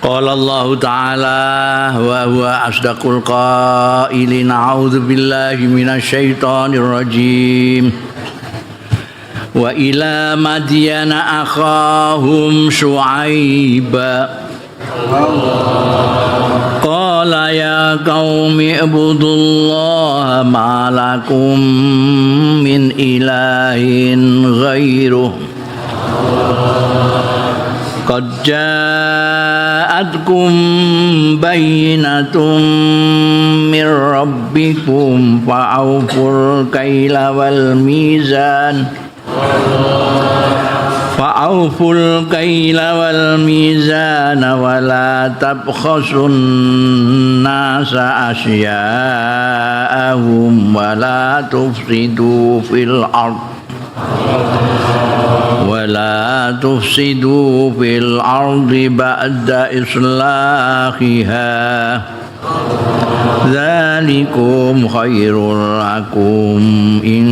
قال الله تعالى وهو أصدق القائلين أعوذ بالله من الشيطان الرجيم وإلى مدين أخاهم شعيبا قال يا قوم اعبدوا الله ما لكم من إله غيره قد جاءتكم بينة من ربكم فأوفوا الكيل والميزان ولا تبخسوا الناس أشياءهم ولا تفسدوا في الأرض بعد إصلاحها ذلكم خير لكم إن